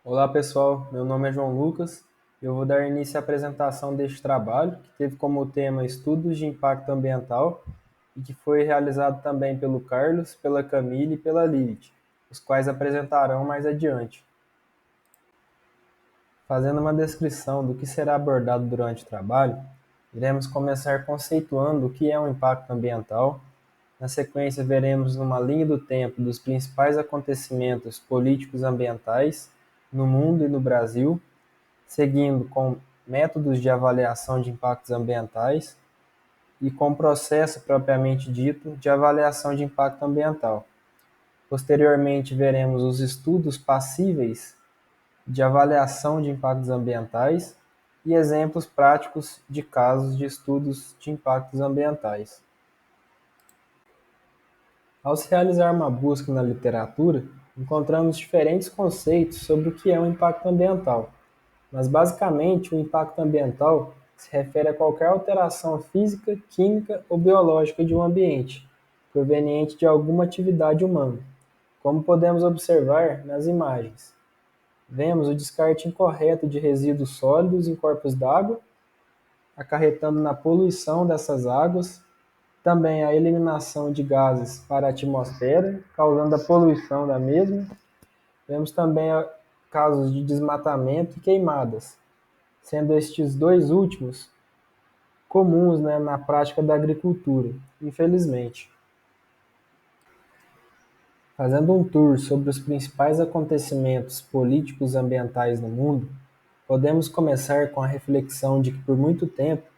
Olá pessoal, meu nome é João Lucas e eu vou dar início à apresentação deste trabalho, que teve como tema Estudos de Impacto Ambiental e que foi realizado também pelo Carlos, pela Camille e pela Lilith, os quais apresentarão mais adiante. Fazendo uma descrição do que será abordado durante o trabalho, iremos começar conceituando o que é um impacto ambiental. Na sequência, veremos uma linha do tempo dos principais acontecimentos políticos ambientais no mundo e no Brasil, seguindo com métodos de avaliação de impactos ambientais e com o processo propriamente dito de avaliação de impacto ambiental. Posteriormente, veremos os estudos passíveis de avaliação de impactos ambientais e exemplos práticos de casos de estudos de impactos ambientais. Ao se realizar uma busca na literatura, encontramos diferentes conceitos sobre o que é um impacto ambiental, mas basicamente o impacto ambiental se refere a qualquer alteração física, química ou biológica de um ambiente, proveniente de alguma atividade humana, como podemos observar nas imagens. Vemos o descarte incorreto de resíduos sólidos em corpos d'água, acarretando na poluição dessas águas, também a eliminação de gases para a atmosfera, causando a poluição da mesma. Vemos também casos de desmatamento e queimadas, sendo estes dois últimos comuns, na prática da agricultura, infelizmente. Fazendo um tour sobre os principais acontecimentos políticos e ambientais no mundo, podemos começar com a reflexão de que por muito tempo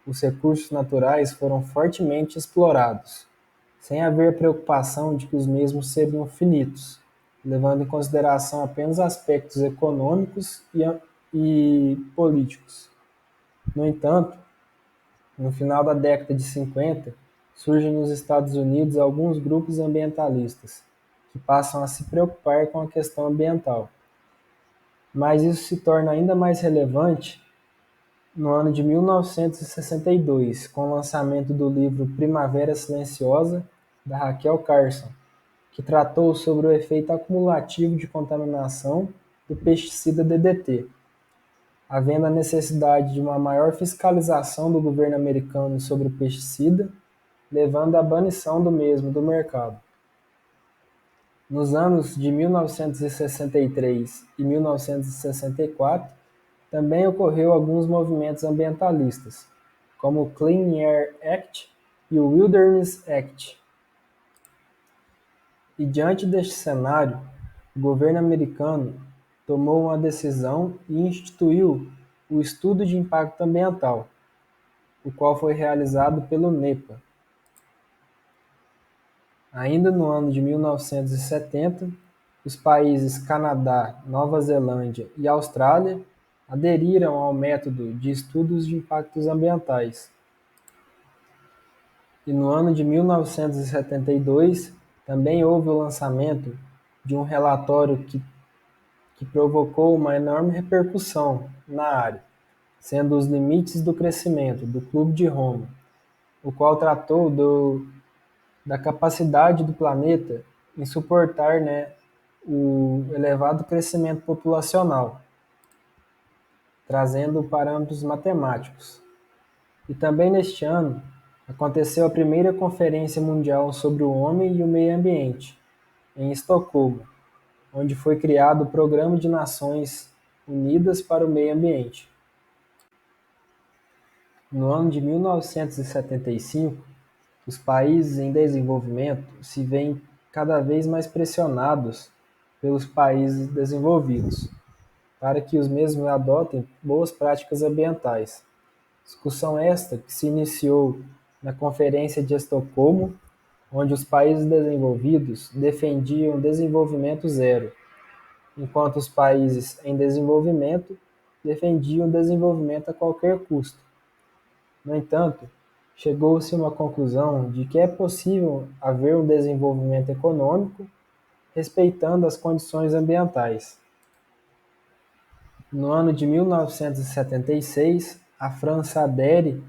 os recursos naturais foram fortemente explorados, sem haver preocupação de que os mesmos seriam finitos, levando em consideração apenas aspectos econômicos e políticos. No entanto, no final da década de 50, surgem nos Estados Unidos alguns grupos ambientalistas que passam a se preocupar com a questão ambiental. Mas isso se torna ainda mais relevante no ano de 1962, com o lançamento do livro Primavera Silenciosa, da Rachel Carson, que tratou sobre o efeito acumulativo de contaminação do pesticida DDT, havendo a necessidade de uma maior fiscalização do governo americano sobre o pesticida, levando à banição do mesmo do mercado. Nos anos de 1963 e 1964, também ocorreu alguns movimentos ambientalistas, como o Clean Air Act e o Wilderness Act. E diante deste cenário, o governo americano tomou uma decisão e instituiu o Estudo de Impacto Ambiental, o qual foi realizado pelo NEPA. Ainda no ano de 1970, os países Canadá, Nova Zelândia e Austrália aderiram ao método de estudos de impactos ambientais. E no ano de 1972, também houve o lançamento de um relatório que provocou uma enorme repercussão na área, sendo os limites do crescimento do Clube de Roma, o qual tratou da capacidade do planeta em suportar, o elevado crescimento populacional, trazendo parâmetros matemáticos. E também neste ano aconteceu a primeira Conferência Mundial sobre o Homem e o Meio Ambiente, em Estocolmo, onde foi criado o Programa de Nações Unidas para o Meio Ambiente. No ano de 1975, os países em desenvolvimento se veem cada vez mais pressionados pelos países desenvolvidos, para que os mesmos adotem boas práticas ambientais. Discussão esta que se iniciou na Conferência de Estocolmo, onde os países desenvolvidos defendiam desenvolvimento zero, enquanto os países em desenvolvimento defendiam desenvolvimento a qualquer custo. No entanto, chegou-se a uma conclusão de que é possível haver um desenvolvimento econômico respeitando as condições ambientais. No ano de 1976, a França adere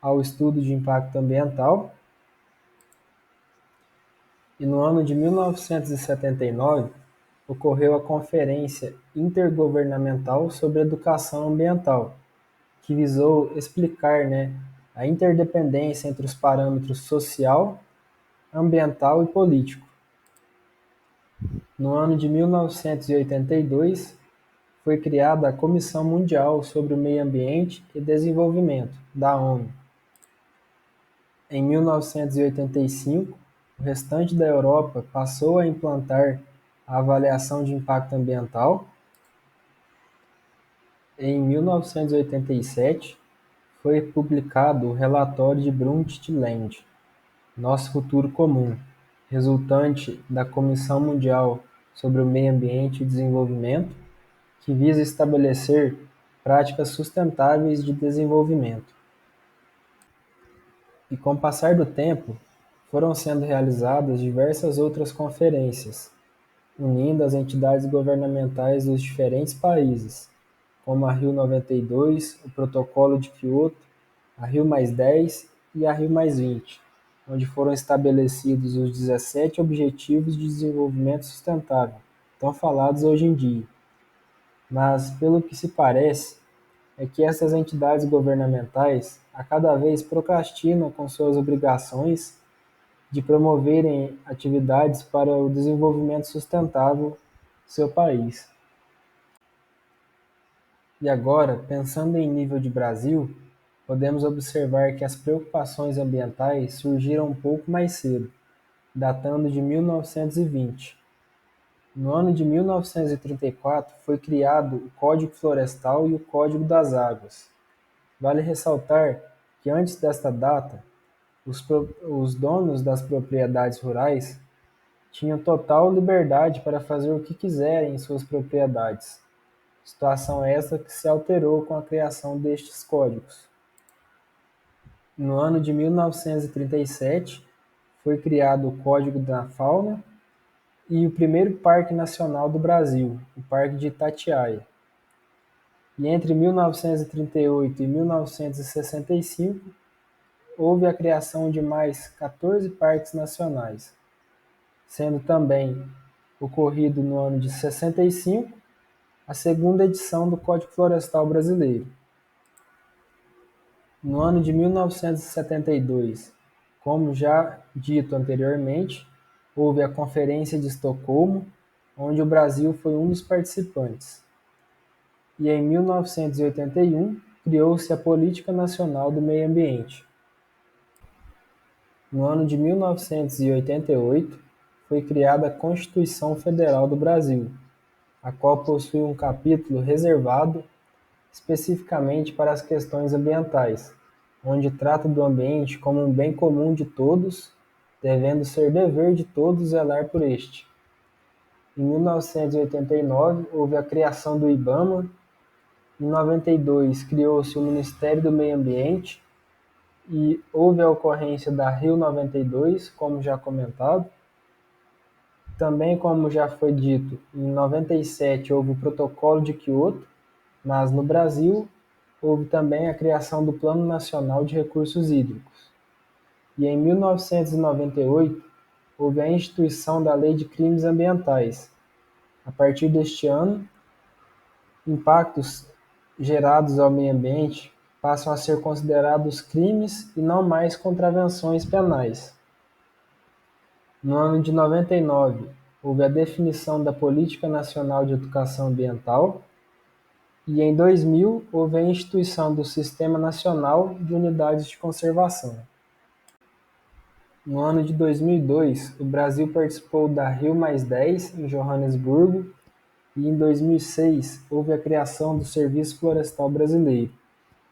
ao estudo de impacto ambiental e no ano de 1979 ocorreu a Conferência Intergovernamental sobre Educação Ambiental, que visou explicar, a interdependência entre os parâmetros social, ambiental e político. No ano de 1982, foi criada a Comissão Mundial sobre o Meio Ambiente e Desenvolvimento, da ONU. Em 1985, o restante da Europa passou a implantar a avaliação de impacto ambiental. Em 1987, foi publicado o relatório de Brundtland, Nosso Futuro Comum, resultante da Comissão Mundial sobre o Meio Ambiente e Desenvolvimento, que visa estabelecer práticas sustentáveis de desenvolvimento. E com o passar do tempo, foram sendo realizadas diversas outras conferências, unindo as entidades governamentais dos diferentes países, como a Rio 92, o Protocolo de Quioto, a Rio+10 e a Rio+20, onde foram estabelecidos os 17 Objetivos de Desenvolvimento Sustentável, tão falados hoje em dia. Mas, pelo que se parece, é que essas entidades governamentais a cada vez procrastinam com suas obrigações de promoverem atividades para o desenvolvimento sustentável do seu país. E agora, pensando em nível de Brasil, podemos observar que as preocupações ambientais surgiram um pouco mais cedo, datando de 1920. No ano de 1934 foi criado o Código Florestal e o Código das Águas. Vale ressaltar que antes desta data, os donos das propriedades rurais tinham total liberdade para fazer o que quiserem em suas propriedades, situação essa que se alterou com a criação destes códigos. No ano de 1937, foi criado o Código da Fauna e o primeiro Parque Nacional do Brasil, o Parque de Itatiaia. E entre 1938 e 1965, houve a criação de mais 14 parques nacionais, sendo também ocorrido no ano de 65 a segunda edição do Código Florestal Brasileiro. No ano de 1972, como já dito anteriormente, houve a Conferência de Estocolmo, onde o Brasil foi um dos participantes. E em 1981, criou-se a Política Nacional do Meio Ambiente. No ano de 1988, foi criada a Constituição Federal do Brasil, a qual possui um capítulo reservado especificamente para as questões ambientais, onde trata do ambiente como um bem comum de todos, devendo ser dever de todos zelar por este. Em 1989, houve a criação do IBAMA. Em 92, criou-se o Ministério do Meio Ambiente e houve a ocorrência da Rio 92, como já comentado. Também, como já foi dito, em 97 houve o Protocolo de Quioto, mas no Brasil houve também a criação do Plano Nacional de Recursos Hídricos. E em 1998 houve a instituição da Lei de Crimes Ambientais. A partir deste ano, impactos gerados ao meio ambiente passam a ser considerados crimes e não mais contravenções penais. No ano de 99, houve a definição da Política Nacional de Educação Ambiental e em 2000 houve a instituição do Sistema Nacional de Unidades de Conservação. No ano de 2002, o Brasil participou da Rio+10 em Joanesburgo e em 2006 houve a criação do Serviço Florestal Brasileiro,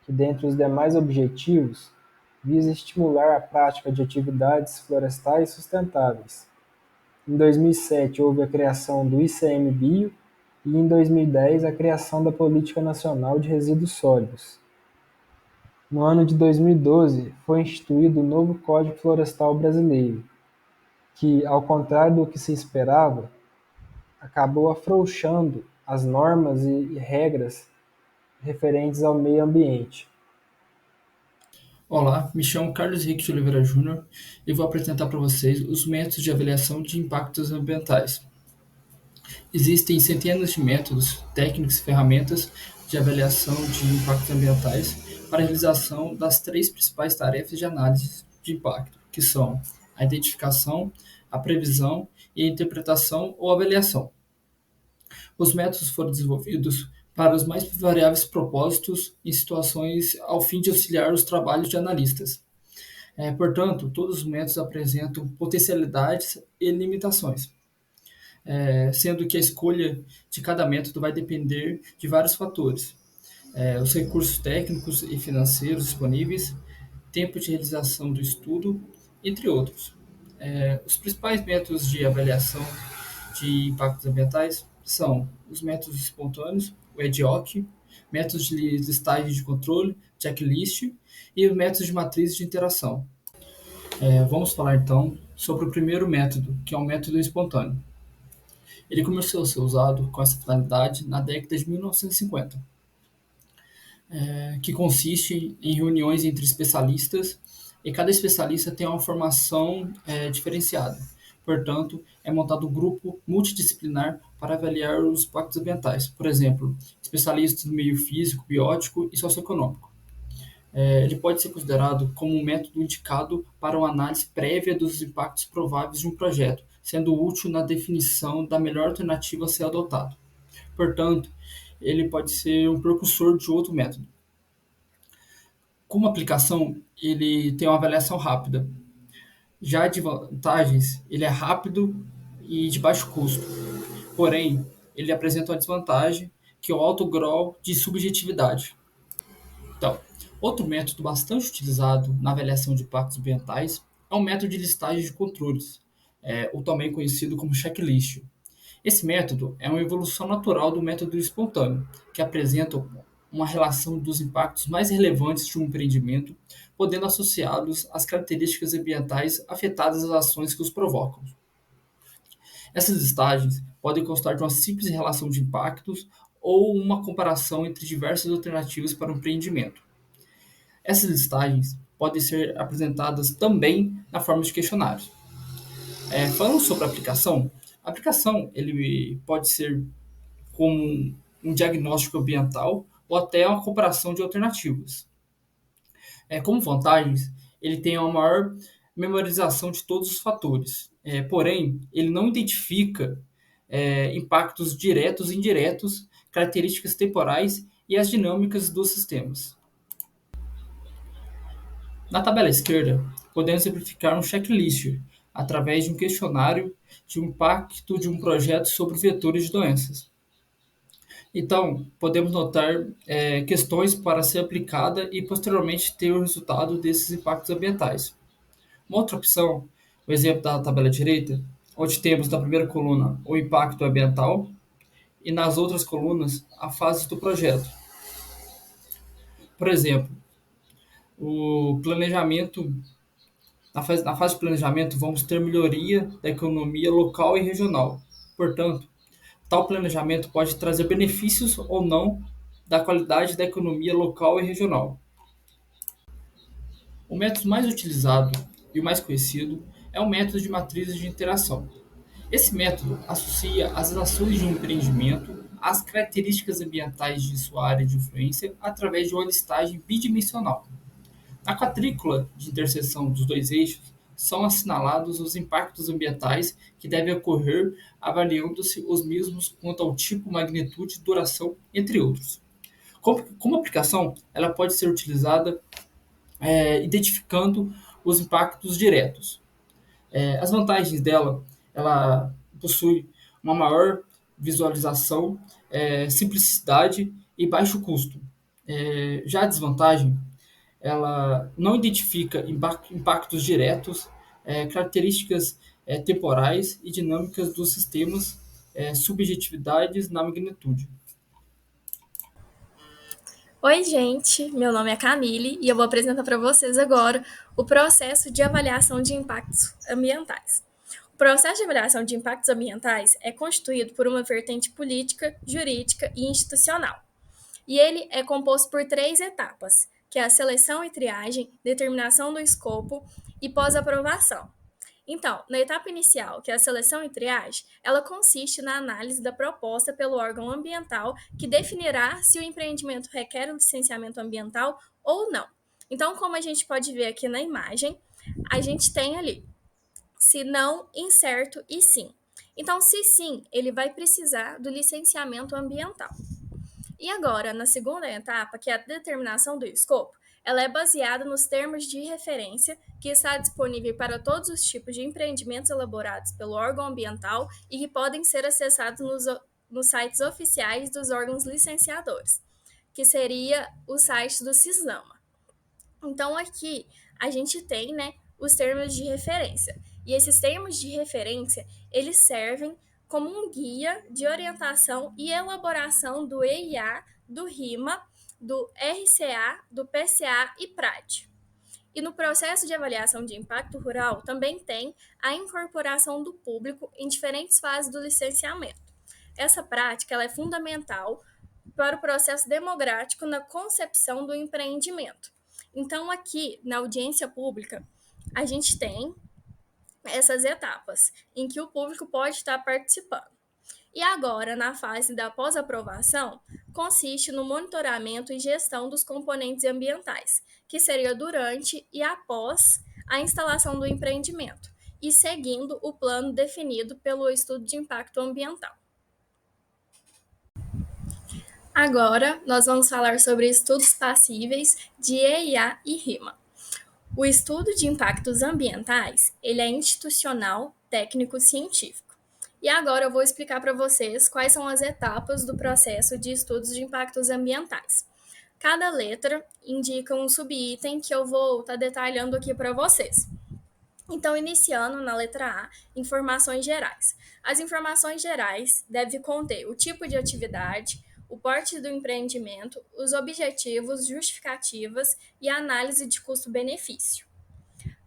que dentre os demais objetivos visa estimular a prática de atividades florestais sustentáveis. Em 2007 houve a criação do ICMBio e em 2010 a criação da Política Nacional de Resíduos Sólidos. No ano de 2012 foi instituído o novo Código Florestal Brasileiro, que, ao contrário do que se esperava, acabou afrouxando as normas e regras referentes ao meio ambiente. Olá, me chamo Carlos Henrique de Oliveira Júnior e vou apresentar para vocês os métodos de avaliação de impactos ambientais. Existem centenas de métodos, técnicas e ferramentas de avaliação de impactos ambientais para a realização das três principais tarefas de análise de impacto, que são a identificação, a previsão e a interpretação ou avaliação. Os métodos foram desenvolvidos para os mais variáveis propósitos e situações ao fim de auxiliar os trabalhos de analistas. Portanto, todos os métodos apresentam potencialidades e limitações, sendo que a escolha de cada método vai depender de vários fatores, os recursos técnicos e financeiros disponíveis, tempo de realização do estudo, entre outros. Os principais métodos de avaliação de impactos ambientais são os métodos espontâneos, o EDIOC, métodos de listagem de controle, checklist, e os métodos de matriz de interação. Vamos falar então sobre o primeiro método, que é o método espontâneo. Ele começou a ser usado com essa finalidade na década de 1950, que consiste em reuniões entre especialistas e cada especialista tem uma formação diferenciada. Portanto, é montado um grupo multidisciplinar para avaliar os impactos ambientais. Por exemplo, especialistas no meio físico, biótico e socioeconômico. Ele pode ser considerado como um método indicado para uma análise prévia dos impactos prováveis de um projeto, sendo útil na definição da melhor alternativa a ser adotada. Portanto, ele pode ser um precursor de outro método. Como aplicação, ele tem uma avaliação rápida. Já de vantagens, ele é rápido e de baixo custo. Porém, ele apresenta uma desvantagem, que é o alto grau de subjetividade. Então, outro método bastante utilizado na avaliação de impactos ambientais é o método de listagem de controles, ou também conhecido como checklist. Esse método é uma evolução natural do método espontâneo, que apresenta uma relação dos impactos mais relevantes de um empreendimento, podendo associá-los às características ambientais afetadas às ações que os provocam. Essas listagens podem constar de uma simples relação de impactos ou uma comparação entre diversas alternativas para um empreendimento. Essas listagens podem ser apresentadas também na forma de questionários. Falando sobre a aplicação ele pode ser como um diagnóstico ambiental ou até uma comparação de alternativas. Como vantagens, ele tem uma maior memorização de todos os fatores, porém, ele não identifica impactos diretos e indiretos, características temporais e as dinâmicas dos sistemas. Na tabela esquerda, podemos simplificar um checklist através de um questionário de impacto de um projeto sobre vetores de doenças. Então, podemos notar questões para ser aplicada e posteriormente ter o resultado desses impactos ambientais. Uma outra opção, o exemplo da tabela direita, onde temos na primeira coluna o impacto ambiental e nas outras colunas a fase do projeto. Por exemplo, o planejamento na fase de planejamento, vamos ter melhoria da economia local e regional. Portanto, tal planejamento pode trazer benefícios ou não da qualidade da economia local e regional. O método mais utilizado e o mais conhecido é o método de matrizes de interação. Esse método associa as ações de um empreendimento às características ambientais de sua área de influência através de uma listagem bidimensional. Na quadrícula de interseção dos dois eixos, são assinalados os impactos ambientais que devem ocorrer, avaliando-se os mesmos quanto ao tipo, magnitude, duração, entre outros. Como aplicação, ela pode ser utilizada identificando os impactos diretos. As vantagens dela, ela possui uma maior visualização, simplicidade e baixo custo. Já a desvantagem, ela não identifica impactos diretos, características temporais e dinâmicas dos sistemas, subjetividades na magnitude. Oi, gente! Meu nome é Camille e eu vou apresentar para vocês agora o processo de avaliação de impactos ambientais. O processo de avaliação de impactos ambientais é constituído por uma vertente política, jurídica e institucional. E ele é composto por 3 etapas, que é a seleção e triagem, determinação do escopo e pós-aprovação. Então, na etapa inicial, que é a seleção e triagem, ela consiste na análise da proposta pelo órgão ambiental que definirá se o empreendimento requer um licenciamento ambiental ou não. Então, como a gente pode ver aqui na imagem, a gente tem ali se não, incerto e sim. Então, se sim, ele vai precisar do licenciamento ambiental. E agora, na segunda etapa, que é a determinação do escopo, ela é baseada nos termos de referência que está disponível para todos os tipos de empreendimentos elaborados pelo órgão ambiental e que podem ser acessados nos sites oficiais dos órgãos licenciadores, que seria o site do CISAMA. Então, aqui a gente tem, os termos de referência. E esses termos de referência, eles servem como um guia de orientação e elaboração do EIA, do RIMA, do RCA, do PCA e PRAD. E no processo de avaliação de impacto rural também tem a incorporação do público em diferentes fases do licenciamento. Essa prática ela é fundamental para o processo democrático na concepção do empreendimento. Então, aqui na audiência pública, a gente tem essas etapas em que o público pode estar participando. E agora, na fase da pós-aprovação, consiste no monitoramento e gestão dos componentes ambientais, que seria durante e após a instalação do empreendimento, e seguindo o plano definido pelo estudo de impacto ambiental. Agora, nós vamos falar sobre estudos passíveis de EIA e RIMA. O estudo de impactos ambientais, ele é institucional, técnico, científico. E agora eu vou explicar para vocês quais são as etapas do processo de estudos de impactos ambientais. Cada letra indica um subitem que eu vou estar detalhando aqui para vocês. Então, iniciando na letra A, informações gerais. As informações gerais devem conter o tipo de atividade, o porte do empreendimento, os objetivos, justificativas e a análise de custo-benefício.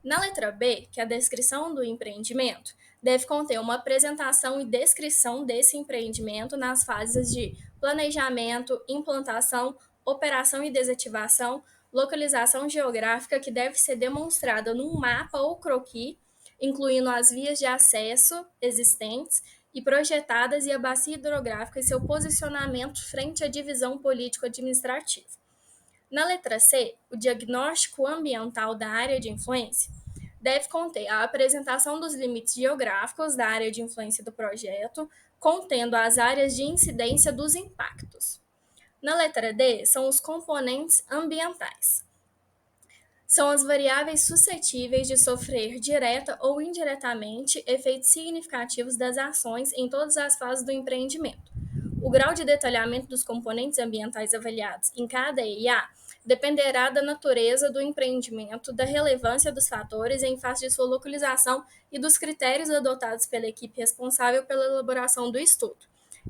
Na letra B, que é a descrição do empreendimento, deve conter uma apresentação e descrição desse empreendimento nas fases de planejamento, implantação, operação e desativação, localização geográfica que deve ser demonstrada num mapa ou croquis, incluindo as vias de acesso existentes e projetadas e a bacia hidrográfica e seu posicionamento frente à divisão político-administrativa. Na letra C, o diagnóstico ambiental da área de influência deve conter a apresentação dos limites geográficos da área de influência do projeto, contendo as áreas de incidência dos impactos. Na letra D, são os componentes ambientais. São as variáveis suscetíveis de sofrer direta ou indiretamente efeitos significativos das ações em todas as fases do empreendimento. O grau de detalhamento dos componentes ambientais avaliados em cada EIA dependerá da natureza do empreendimento, da relevância dos fatores em face de sua localização e dos critérios adotados pela equipe responsável pela elaboração do estudo.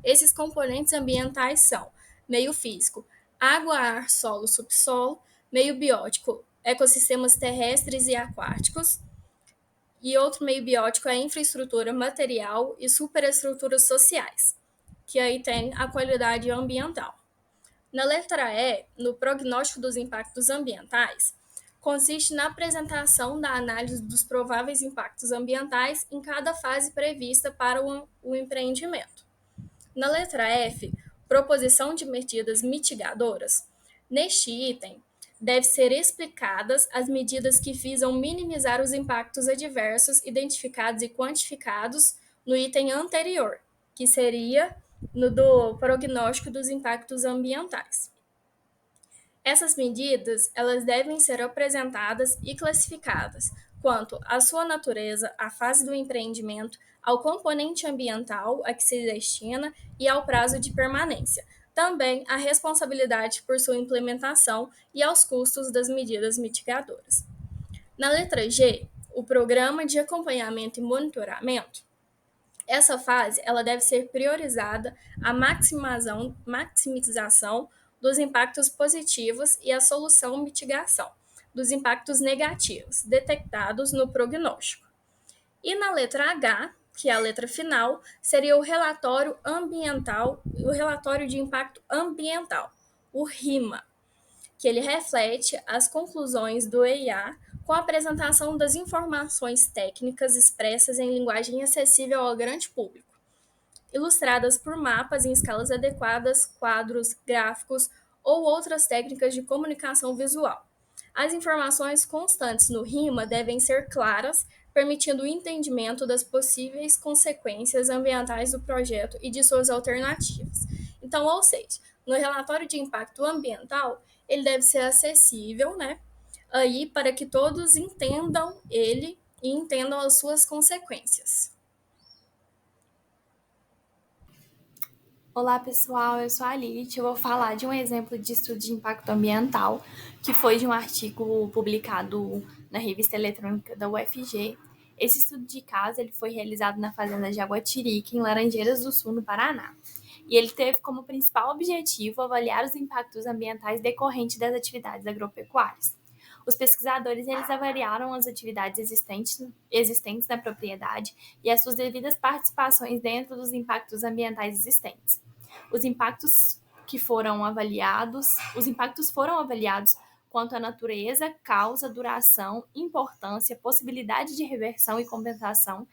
Esses componentes ambientais são meio físico, água, ar, solo, subsolo, meio biótico, ecossistemas terrestres e aquáticos, e outro meio biótico é a infraestrutura material e superestruturas sociais, que aí tem a qualidade ambiental. Na letra E, no prognóstico dos impactos ambientais, consiste na apresentação da análise dos prováveis impactos ambientais em cada fase prevista para o empreendimento. Na letra F, proposição de medidas mitigadoras. Neste item, deve ser explicadas as medidas que visam minimizar os impactos adversos identificados e quantificados no item anterior, que seria no do prognóstico dos impactos ambientais. Essas medidas, elas devem ser apresentadas e classificadas quanto à sua natureza, à fase do empreendimento, ao componente ambiental a que se destina e ao prazo de permanência. Também a responsabilidade por sua implementação e aos custos das medidas mitigadoras. Na letra G, o programa de acompanhamento e monitoramento. Essa fase ela deve ser priorizada à maximização dos impactos positivos e a solução mitigação dos impactos negativos detectados no prognóstico. E na letra H, que é a letra final, seria o relatório ambiental, o relatório de impacto ambiental, o RIMA, que ele reflete as conclusões do EIA com a apresentação das informações técnicas expressas em linguagem acessível ao grande público, ilustradas por mapas em escalas adequadas, quadros, gráficos ou outras técnicas de comunicação visual. As informações constantes no RIMA devem ser claras, permitindo o entendimento das possíveis consequências ambientais do projeto e de suas alternativas. Então, ou seja, no relatório de impacto ambiental, ele deve ser acessível, né? Aí para que todos entendam ele e entendam as suas consequências. Olá pessoal, eu sou a Lilith. Eu vou falar de um exemplo de estudo de impacto ambiental que foi de um artigo publicado na revista eletrônica da UFG. Esse estudo de caso ele foi realizado na fazenda de Jaguatirica, em Laranjeiras do Sul, no Paraná. E ele teve como principal objetivo avaliar os impactos ambientais decorrentes das atividades agropecuárias. Os pesquisadores eles avaliaram as atividades existentes na propriedade e as suas devidas participações dentro dos impactos ambientais existentes. Os impactos foram avaliados quanto à natureza, causa, duração, importância, possibilidade de reversão e compensação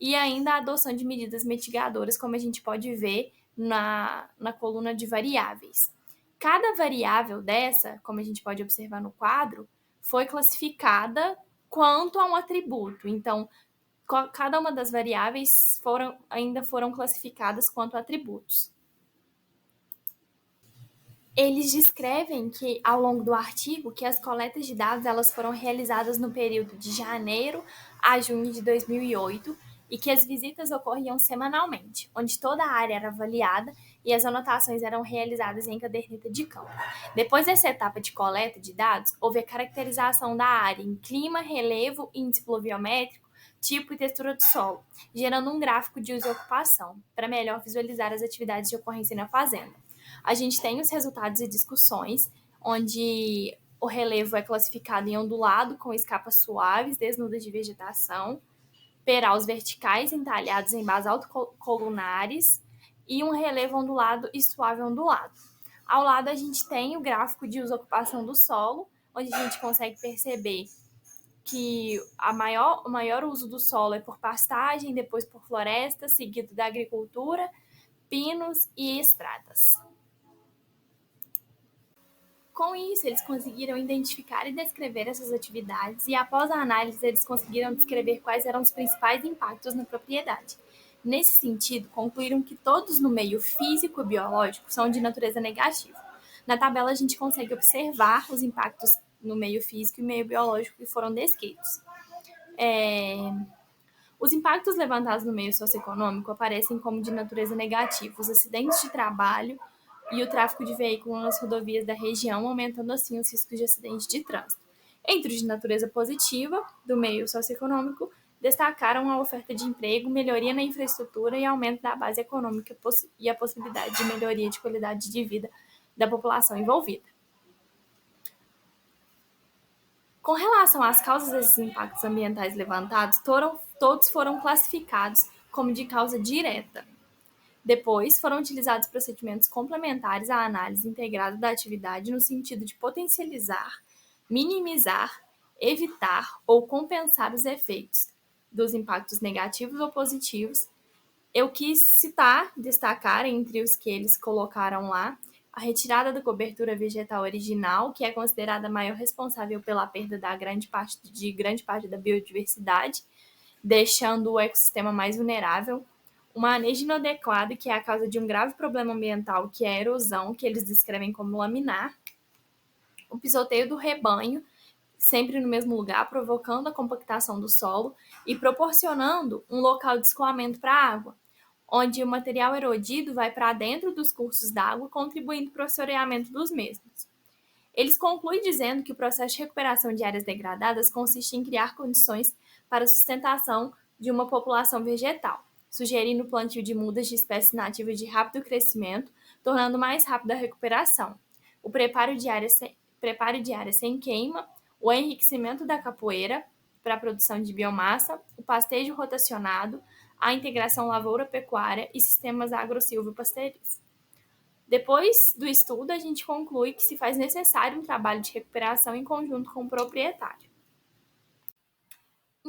e ainda a adoção de medidas mitigadoras, como a gente pode ver na coluna de variáveis. Cada variável dessa, como a gente pode observar no quadro, foi classificada quanto a um atributo. Então, cada uma das variáveis foram classificadas quanto atributos. Eles descrevem que, ao longo do artigo, que as coletas de dados elas foram realizadas no período de janeiro a junho de 2008 e que as visitas ocorriam semanalmente, onde toda a área era avaliada e as anotações eram realizadas em caderneta de campo. Depois dessa etapa de coleta de dados, houve a caracterização da área em clima, relevo, índice pluviométrico, tipo e textura do solo, gerando um gráfico de uso e ocupação, para melhor visualizar as atividades de ocorrência na fazenda. A gente tem os resultados e discussões, onde o relevo é classificado em ondulado, com escapas suaves, desnudas de vegetação, peraus verticais entalhados em basalto colunares e um relevo ondulado e suave ondulado. Ao lado, a gente tem o gráfico de uso-ocupação do solo, onde a gente consegue perceber que o maior uso do solo é por pastagem, depois por floresta, seguido da agricultura, pinos e estradas. Com isso, eles conseguiram identificar e descrever essas atividades e, após a análise, eles conseguiram descrever quais eram os principais impactos na propriedade. Nesse sentido, concluíram que todos no meio físico e biológico são de natureza negativa. Na tabela, a gente consegue observar os impactos no meio físico e meio biológico que foram descritos. Os impactos levantados no meio socioeconômico aparecem como de natureza negativa. Os acidentes de trabalho e o tráfego de veículos nas rodovias da região, aumentando assim os riscos de acidente de trânsito. Entre os de natureza positiva, do meio socioeconômico, destacaram a oferta de emprego, melhoria na infraestrutura e aumento da base econômica e a possibilidade de melhoria de qualidade de vida da população envolvida. Com relação às causas desses impactos ambientais levantados, todos foram classificados como de causa direta. Depois, foram utilizados procedimentos complementares à análise integrada da atividade no sentido de potencializar, minimizar, evitar ou compensar os efeitos dos impactos negativos ou positivos. Eu quis destacar entre os que eles colocaram lá, a retirada da cobertura vegetal original, que é considerada a maior responsável pela perda de grande parte da biodiversidade, deixando o ecossistema mais vulnerável. O manejo inadequado, que é a causa de um grave problema ambiental, que é a erosão, que eles descrevem como laminar. O pisoteio do rebanho, sempre no mesmo lugar, provocando a compactação do solo e proporcionando um local de escoamento para a água, onde o material erodido vai para dentro dos cursos d'água, contribuindo para o assoreamento dos mesmos. Eles concluem dizendo que o processo de recuperação de áreas degradadas consiste em criar condições para a sustentação de uma população vegetal, sugerindo o plantio de mudas de espécies nativas de rápido crescimento, tornando mais rápida a recuperação, o preparo de área sem queima, o enriquecimento da capoeira para a produção de biomassa, o pastejo rotacionado, a integração lavoura-pecuária e sistemas agro-silvio-pasteuriz. Depois do estudo, a gente conclui que se faz necessário um trabalho de recuperação em conjunto com o proprietário.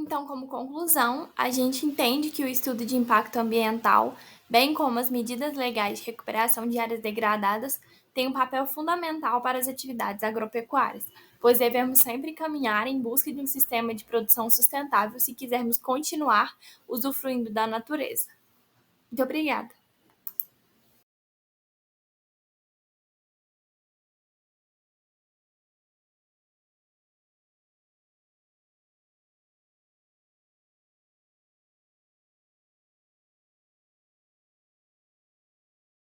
Então, como conclusão, a gente entende que o estudo de impacto ambiental, bem como as medidas legais de recuperação de áreas degradadas, tem um papel fundamental para as atividades agropecuárias, pois devemos sempre caminhar em busca de um sistema de produção sustentável se quisermos continuar usufruindo da natureza. Muito obrigada!